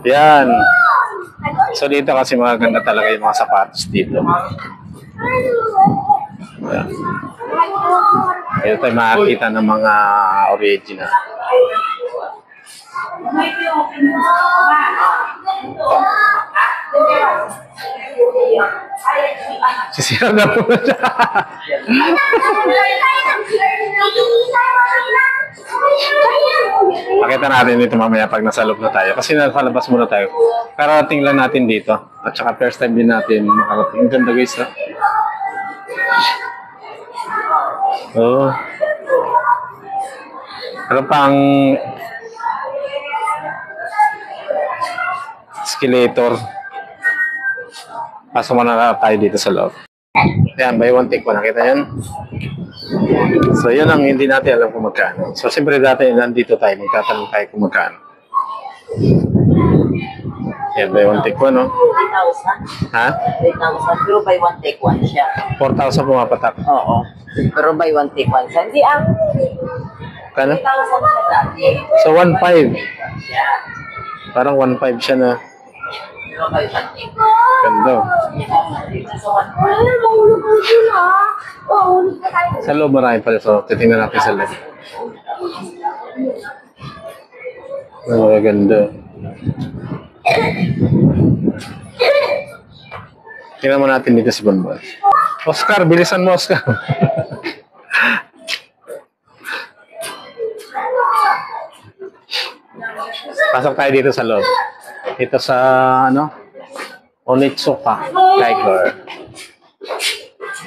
Yan. So dito kasi maganda talaga yung mga sapatos dito. Yan. Dito tayo makakita ng mga original. Sisira na po na siya. Pakita natin dito mamaya pag nasa loob na tayo. Kasi nasa labas muna tayo. Karating lang natin dito. At saka first time din natin makarating. Ang ganda guys. Oh. Ano pang escalator. Pasok muna na tayo dito sa loob. Yan, buy one take one. Nakita yan? So, yun ang hindi natin alam kung magkano. So, siyempre dati nandito tayo. Magtatanong tayo kung magkano. Yan, buy one take one, no? 3,000. Ha? 3,000. Pero buy one take one siya. 4,000 pumapatak. Oo. Pero buy one take one siya. Hindi ang Kano? 3,000 siya dati. So, 1,500. Siya. Parang 1,500 siya na. Pero buy one take one. Ganda. Sa loob marami pala. So, titingnan natin sa loob. Oh, ganda. Tingnan mo natin dito si Bonbon. Oscar, bilisan mo, Oscar. Pasok tayo dito sa loob. Ito sa, ano? Onitsuka Tiger.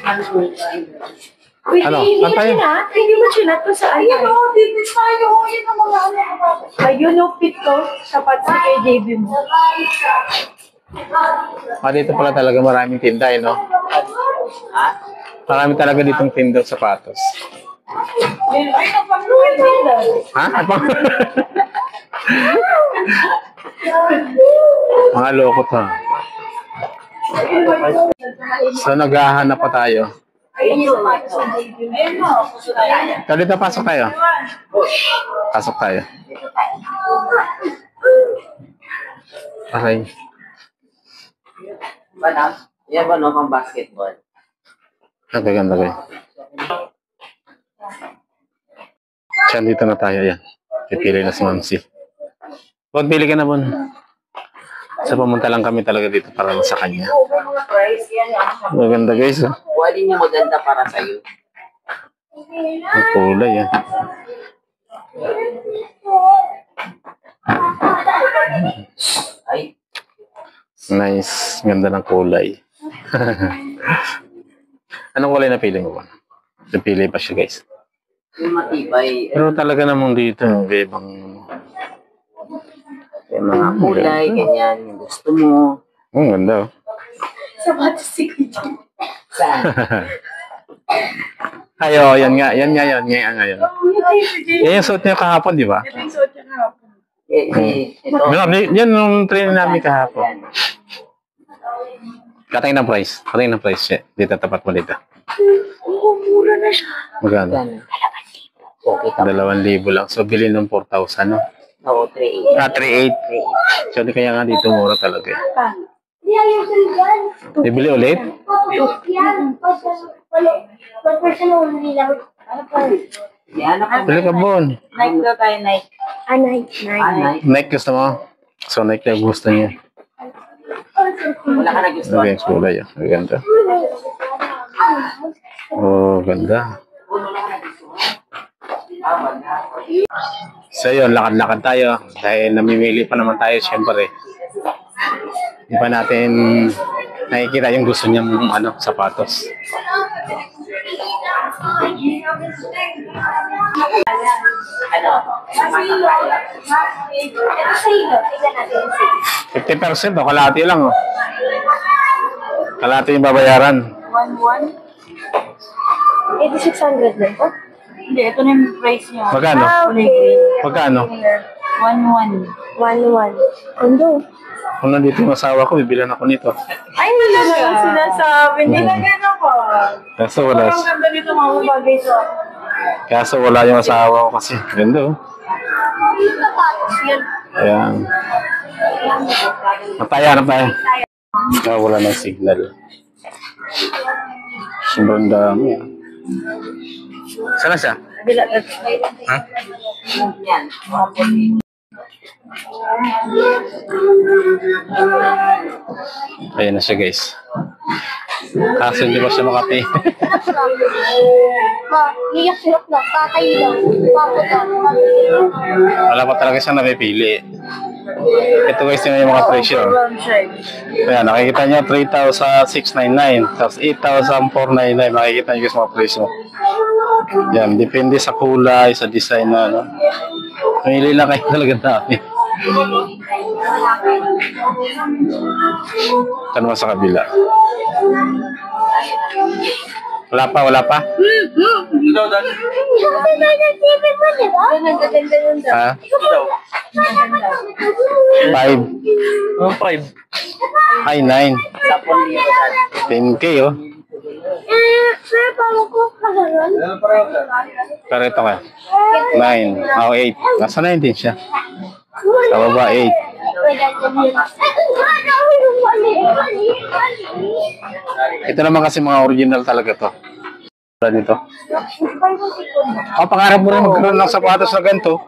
Ano? Saan tayo? Hindi mo chinat ko sa ayun. Ayun o, dito tayo. Ayun ang mga ano. Ayun o, fit ko. Sapat sa kay JB mo. Dito pala talaga maraming tinda, eh, no? Marami talaga ditong tinda sapatos. Ay, napag-ruin nila. Ha? Mga loko to. So, naghahanap pa tayo. Ayun yung sa JB mo. Ayun o. So, dito pasok tayo. Pasok tayo. Okay. Banang? Yan ba no, pang basketball? Nagaganda kayo. Diyan, dito na tayo. Yan. Pipili na si Mamsi. Huwag bili ka na, Bon. So, pumunta lang kami talaga dito para sa kanya. Price yan. Maganda guys. Oh. Wali niyo maganda para sa'yo. Ang kulay yan. Ay, Nice. Ganda ng kulay. Anong kulay na pili mo ba? Napili pa siya guys. yung matibay. Pero talaga namang dito, ibang Yung mga kulay, ganyan, yung gusto mo. ang ganda. Oh. Sapatos si Kuya. Saan? Ayo, yan nga yun. Yan yung suot niya kahapon, di ba? Ito yung suot niya kahapon. Ito. Yan yung training namin kahapon. Katingin ng price. Katingin ng price siya. Dito, tapat mo dito. Oo, mura na siya. Magkano? Yan. Okay, tapos. 2,000 lang. So, bilhin ng 4,000, no? Oo, 3,800. 3,800. So, di kaya nga dito mura talaga. Pa. Di ayun sa yan. Bibili ulit? Yan. Pag person only lang. Ano pa? Yan ako. Bili ka, Bon. Nike daw tayo, Nike. Nike. Anay. Nike gusto mo? So, Nike na gusto niya. Wala ka na gusto. Okay, kulay. Oh. Ganda. Oh, ganda. So, yun. Lakad-lakad tayo. Dahil namimili pa naman tayo, syempre. Hindi pa natin nakikita yung gusto niyang sapatos. Ano? Ito sa iyo. Tignan natin yung sale. 50% o kalahati lang. Oh. Kalahati yung babayaran. 1,100. 8,600 din po. Hindi, ito na yung price niya. Magkano? Okay. Magkano? 1,100. 1,100. Kundo. Kung nandito yung asawa ko, bibilan ako nito. Ay, talaga ang sinasabi. Hindi na gano'n ko. Kaso wala, Ang ganda nito mga bagay sa... kaso wala yung asawa ko kasi. Ganda oh. Sapatos yan. Ayan. Napaya. Wala ng signal. Sobrang dami. Saan na siya? Ha? Yan. Ayan na siya guys. Kaso hindi pa siya makapili. Iyak sirap na. Kakailang. Wala pa talaga siyang napipili. Ito guys yung mga presyo. Ayan, nakikita nyo 3,699. Tapos 8,499. Makikita nyo guys mga presyo. Yan, depende sa kulay, sa design na. No? Pumili lang kayo talaga dami. Ito naman sa kabila. Wala pa? Ha? 5. Oh, 5. Ay, 9. 10K oh. Pero ito ka. 9. Oh, 8. Nasa 9 din siya. Sa baba, 8. Ito naman kasi mga original talaga to. Dito. Oh, pangarap mo rin magkaroon ng sapatos na ganito.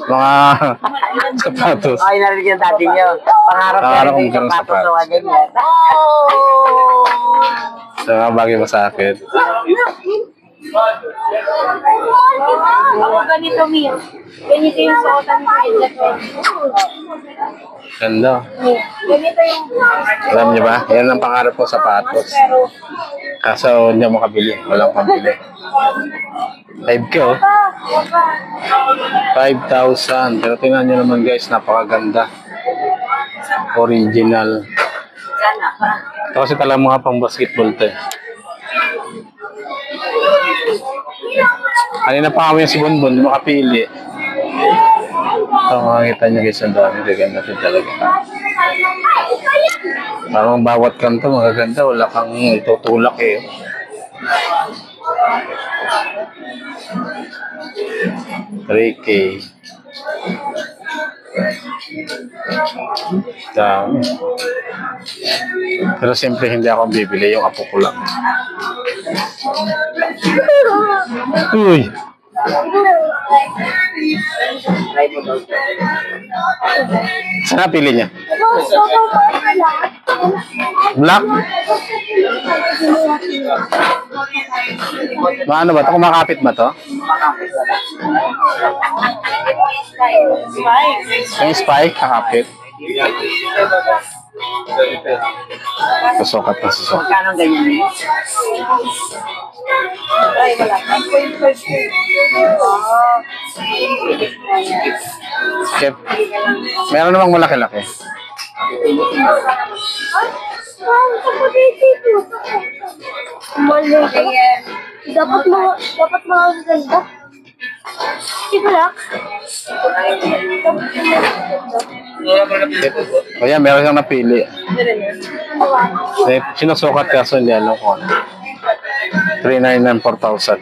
Mga sapatos. Ay, narinig yung dati nyo. Pangarap Pangarap kong yung magkaroon ng sapatos sapatos. na ganyan. Sa mga bagay mo sa akin. Ako ganito, Mia. Ganito yung suotan ko. Ganda. Ganito yung... Alam niyo ba? Yan ang pangarap ko sapatos. Kaso hindi ako makabili. Walang pambili. 5K oh. 5,000. Pero tingnan nyo naman guys, napakaganda. Original. Ito kasi talaga mga pang basketball to eh. Kanina pa kami yung si Bonbon, hindi makapili. Ito makikita nyo guys, ang dami. Ganda din talaga. Parang bawat kanto magaganda, wala kang tutulak eh. Ricky. Dami. Pero siyempre hindi ako bibili, yung apo ko lang. Uy! Saan napili niya? Black? Ano ba ito? Kumakapit ba ito? Yung spike, kakapit. Susukat na susukat. Magkano ganyan? Ay, wala. 9.5. Kep, meron namang malaki-laki. Dapat mga ganda. Sige lang. Kaya meron siyang napili. Sinusukat kaso hindi alam ko. 399 4,000.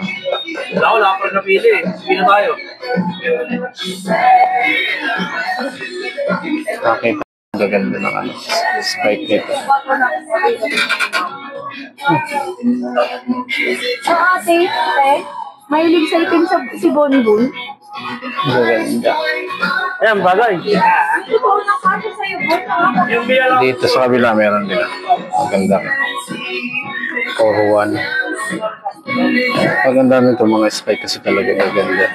Wala pa rin napili. Sige na tayo. Nakita ang gaganda ng ano, spike nito. Ate, mahilig sa itim si Bonbon. Gaganda. Ayan, bagay. Ito ang kasya sa'yo, Bon. Yung biya lang. Dito sa kabila meron din. Ang ganda. 4-1. Ang ganda nito mga spike kasi talaga gaganda.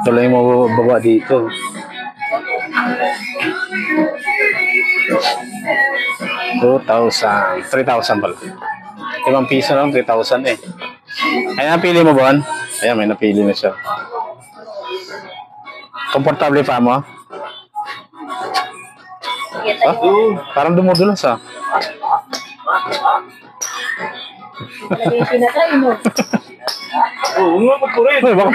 Ito lang yung mababa dito. 2,000. 3,000 pala. 5 piso lang, 3,000 eh. Ayan, napili mo, Bon? Ayan, may napili na siya. Komportable pa mo? Ah, parang dumudulas ah. Talaga yung pinatay mo. Oo, umapot ko rin. Uy, baka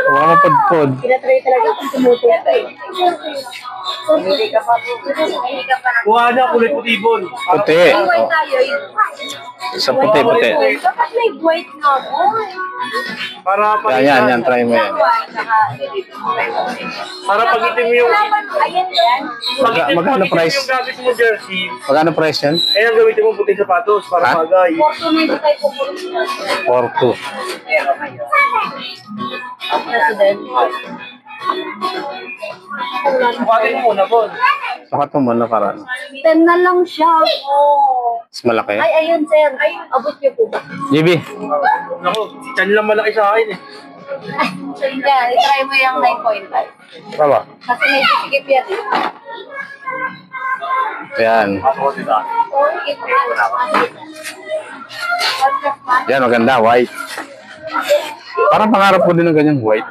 mapudpud. Pinatry talaga kung tumututay. Hindi ka pa po. Kuha niya, kulay putibon. Puti. Oh. Tayo, yun. Sa puti. Dapat may white na ako. Para pag Yan, try mo yan. Para pag itim yung Ayan yan. Magkano price? yung gamit mo jersey, Magkano price yan? eh ang gamitin mo puting sapatos para Ha? bagay. 495 po po. 4-2. President. Bukatin mo muna po. Sakat mo muna para. 10 na lang siya. Oh. Mas malaki. Ay, ayun, sir. Ay, abot niyo po ba? JB, Naku, si Chan lang malaki sa akin eh. Yan, itry mo yung 9.5. tama. Kasi may sikip yan. Yan. Yan, maganda. White. Parang pangarap ko din ng ganyang white.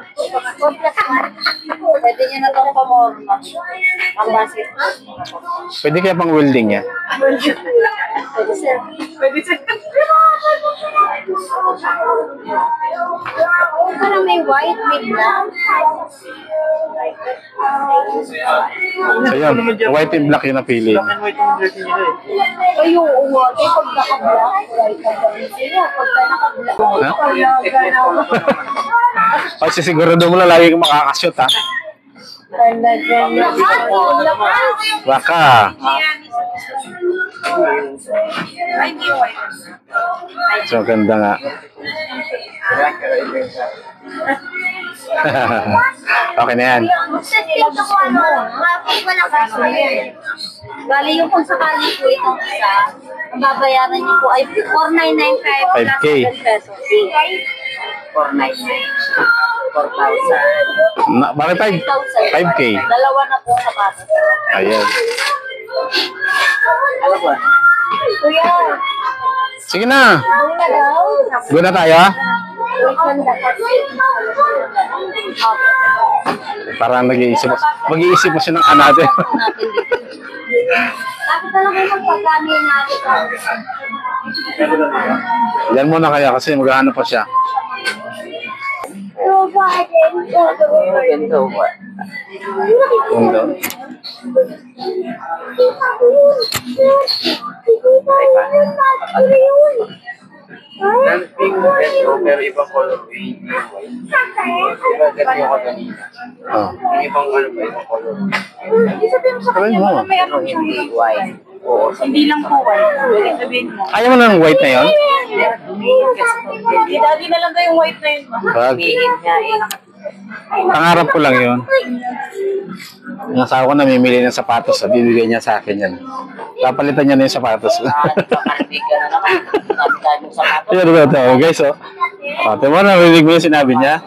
Pwede niya na itong pamorma. Ang basit. Pwede kaya pang welding niya. Pwede, sir. Pwede siya. Parang may white, may black. So yan, white and black yung napili. Black and white yung jersey nila eh. Ay, oo. Eh, pag naka-black, white ang gamitin niya. Pagka naka-black, Ha? talaga na. Kasi sigurado mo lang lagi kang makakashoot ha. Talaga na. Baka. Ay, hindi white. So ganda nga. Okay na yan. Ito ko ano, wala kaso yan. Bali yung kung sakali po itong isa, ang babayaran niyo po ay 4,995 plus 5K. 7 pesos. 4,995. 4,000. Bakit 5K? Dalawa na po sa paso. Ayan. Ano ba? Kuya, Sige na. ano na daw? Go na tayo ha. Wait lang dapat. Parang mag-iisip mo siya ng another. Bakit talaga yung pagkano yung natin? Yan muna kaya kasi maghahanap pa siya. Ganito ba? Ganda. Pink ganito, pero ibang color pink. Diba ganito yung kanina? Oh. Yung ibang ano ba, ibang color. Sabihin mo. May ano siya. White. Oo, Hindi lang po white. Pwede sabihin mo. Ayaw mo ng white na yon? Lagi na lang daw yung white na yun. Wag. nga eh. Pangarap ko lang yun. Yung asawa ko namimili ng sapatos, bibigay niya sa akin yan. Papalitan niya na yung sapatos. Kaibigan na naman. Sabi tayo ng sapatos. Ito, guys, oh. Ate mo, narinig mo yung sinabi niya?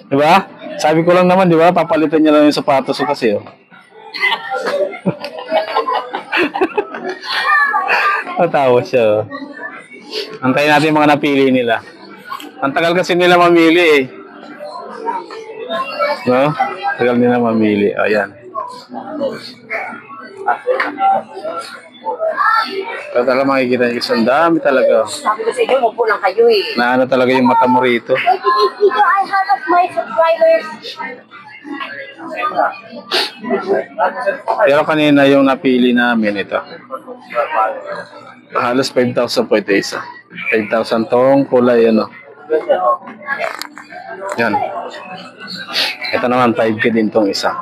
Diba? Sabi ko lang naman, diba? Papalitan niya lang yung sapatos ko kasi, oh. Natawa siya, oh. Antayin natin yung mga napili nila. Ang tagal kasi nila mamili, eh. No? Tagal nila mamili. Ayan. Pero talaga makikita niyo kasi ang dami talaga. Sabi ko sa inyo, mupo lang kayo eh. Na ano talaga yung mata mo rito. Dito, I have of my subscribers. Pero kanina yung napili namin ito. Halos 5,000 po ito isa. 5,000 tong kulay ano. Yan. Ito naman 5K din tong isa.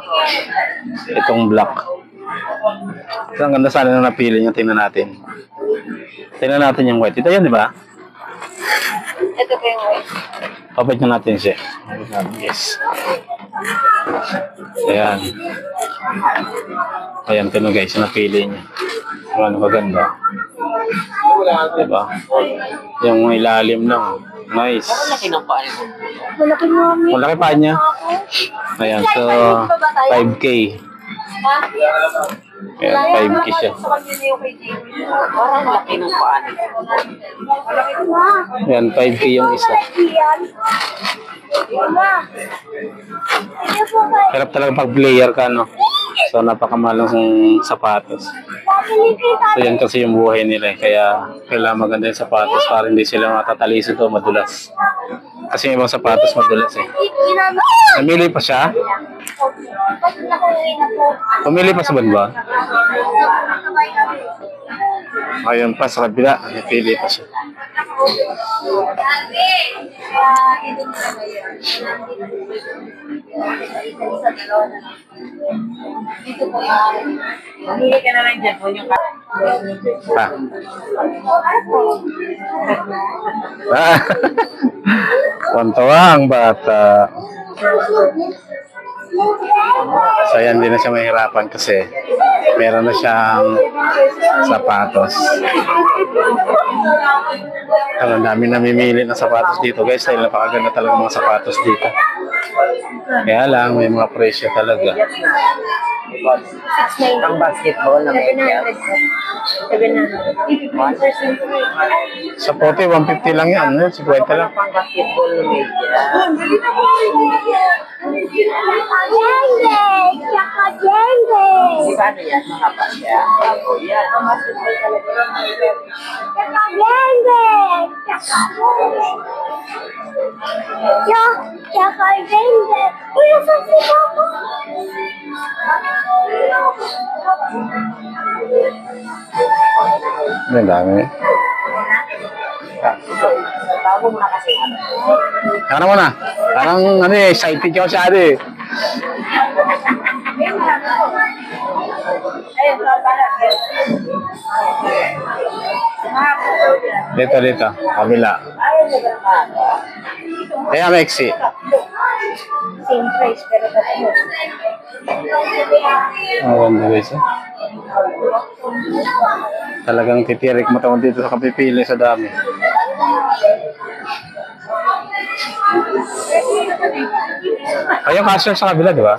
Itong black. Ito ang ganda sana na napili niya. Tingnan natin. Tingnan natin yung white. Ito yan, di ba? Ito pa yung white. Kapit na natin siya. Yes. Ayan. Ayan, ito na guys, napili niya. Ano maganda. Diba? Yung ilalim lang. Nice. Laki ng paan mo. Malaki namin. Malaki pa niya. Ayan, so 5K. Ha? Ayan, 5K siya. Sa kanya na yung kay Jamie. Parang laki ng paan. Ayan, 5K yung isa. Iyan. Mama. Hirap talaga pag player ka, no? So, napakamahal ng sapatos. So, yan kasi yung buhay nila. Kaya, kailangan maganda yung sapatos para hindi sila matataliso to madulas. Kasi yung ibang sapatos madulas eh. Namili pa siya? Pumili pa sa banba? Ayun pa sa kabila. Napili pa siya. Dito po yung Mamili ka na lang dyan po yung Ah. Ah. Tuwan-tuwa ang bata. So yan, hindi na siya mahirapan kasi meron na siyang sapatos. Ang dami namimili ng sapatos dito guys dahil napakaganda talaga mga sapatos dito. Kaya lang, may mga presyo talaga. pang basketball na media. 700. Sa pote, 150 lang yan. 50 lang. Pang basketball na media. Di ba ano yan? Mga pasya. Ako yan. Ang dami. Bago mo na kasi. Ano mo na? Parang ano eh, excited ka masyado eh. Dito, dito. Kabila. Kaya Mexi. Same price, pero ano. Ang ganda guys eh. Talagang titirik mo tawag dito sa kapipili sa dami. Ayun cashier sa kabila, di ba?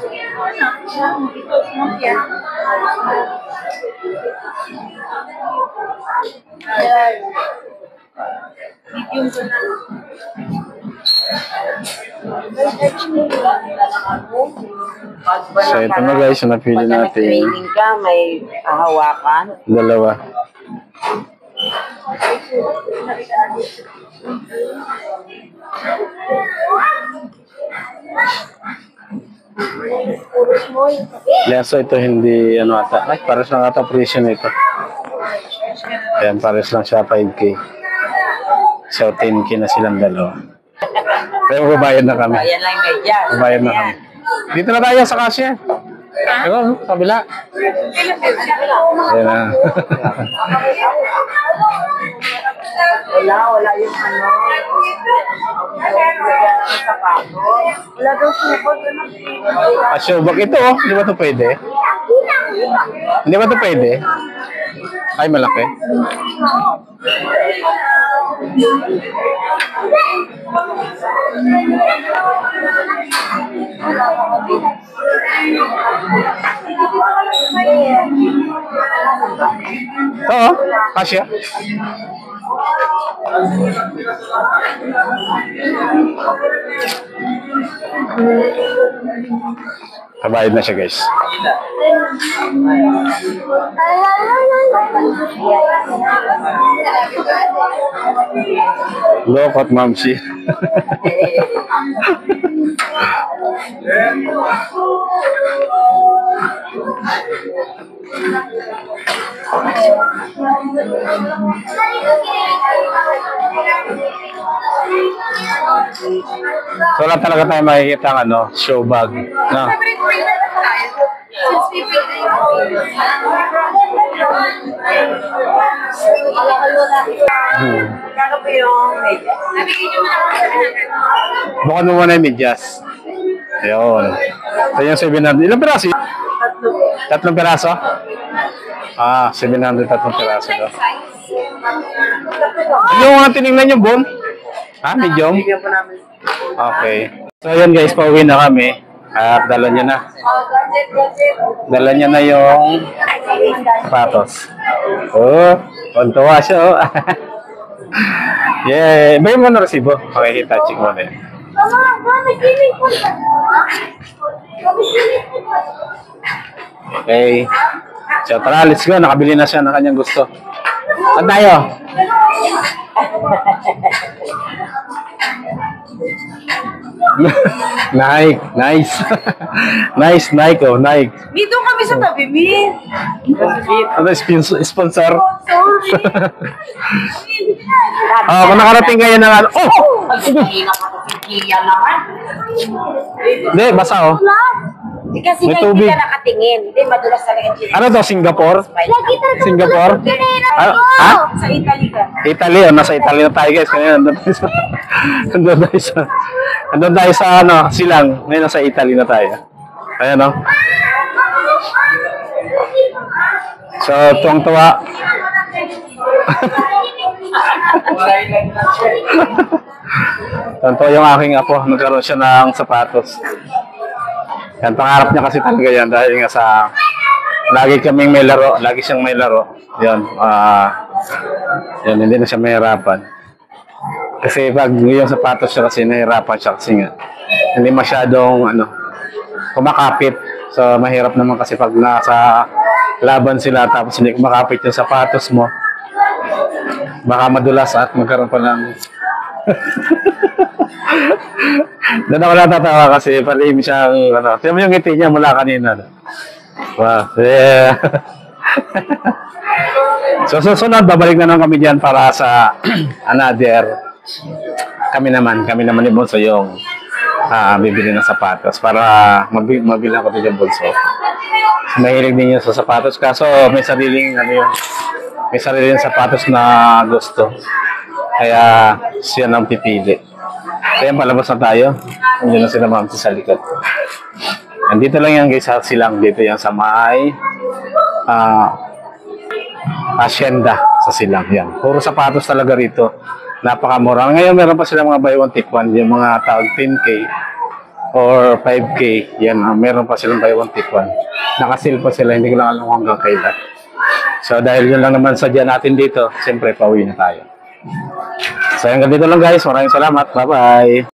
So ito na guys, yung napili Pag natin. nag-training ka, may hawakan. Dalawa. Leso ito hindi ano ata. Ay, pares lang ata presyo nito. Ayan, pares lang siya 5K. So 10K na silang dalawa. Pero babayad na kami. Ayan lang yung media. Babayad na kami. Dito na tayo sa cashier. Ito, kabila. Ayan na. Wala yung ano. Wala daw supot. Asyobak ito oh. Hindi ba ito pwede? Hindi ba ito pwede? Ay, malaki. Oo, kasya. Kabayad na siya guys. Lokot, mamsi. So, wala talaga tayo makikita ang ano, show bag. No? Kano po yung media? Bukod mo muna yung medyas. Ayun. Ito yung 700. Ilang piraso? Tatlong piraso? Ah, 700 tatlong piraso. No? Yung mga tinignan yung bone? Ha? Medium? Bigyan po namin. Okay. So, yun guys, pauwi na kami. At dala niya na. Dala niya na yung sapatos. Oh, kontuwa siya oh. Yeah, may mo na resibo. Makikita, check mo na yun. Okay. So, tara, let's go. Nakabili na siya ng kanyang gusto. Saan tayo? Nike, nice. Nice, Nike, oh, Nike. Dito kami sa tabi, Mi. Ano, sponsor? Oh, kung nakarating kayo ng ano, oh! Iyan naman. Hindi, basa, oh. Kasi May kayo tubig. hindi ka nakatingin. Hindi, madulas talaga yung Ano to, Singapore? Lagi talaga Singapore? Ah, ha? Sa Italy ka. Italy, oh, nasa Italy na tayo guys. Ngayon, nandun tayo sa, ano, silang. Ngayon, nasa Italy na tayo. Ayan, oh. So, tuwang-tuwa. Tuwang-tuwa yung aking apo. Nagkaroon siya ng sapatos. Yan, pangarap niya kasi talaga yan dahil nga sa lagi kaming may laro, lagi siyang may laro. Yan, yan, hindi na siya mahirapan. Kasi pag yung sapatos siya kasi nahirapan siya kasi nga hindi masyadong ano, kumakapit. So mahirap naman kasi pag nasa laban sila tapos hindi kumakapit yung sapatos mo. Baka madulas at magkaroon pa ng doon ako natatawa kasi palihim siyang ano. Tingnan mo yung ngiti niya mula kanina. Wow. Yeah. So susunod, babalik na lang kami diyan para sa another. Kami naman ni Bonso yung bibili ng sapatos para mabilang ko din yung Bonso. Mahilig din yun sa sapatos kaso may sariling ano yun, may sariling sapatos na gusto. Kaya siya nang pipili. Kaya palabas na tayo. Andiyan na sila ma'am sa likod. Andito lang yan guys sa silang. Dito yan sa may asyenda sa silang. Yan. Puro sapatos talaga rito. Napakamura. Ngayon meron pa sila mga buy one take one. Yung mga tawag 10K or 5K. Yan. Meron pa silang buy one take one. Nakasil pa sila. Hindi ko lang alam hanggang kailan. So dahil yun lang naman sadya natin dito, siyempre pauwi na tayo. So hanggang dito lang guys. Maraming salamat. Bye-bye.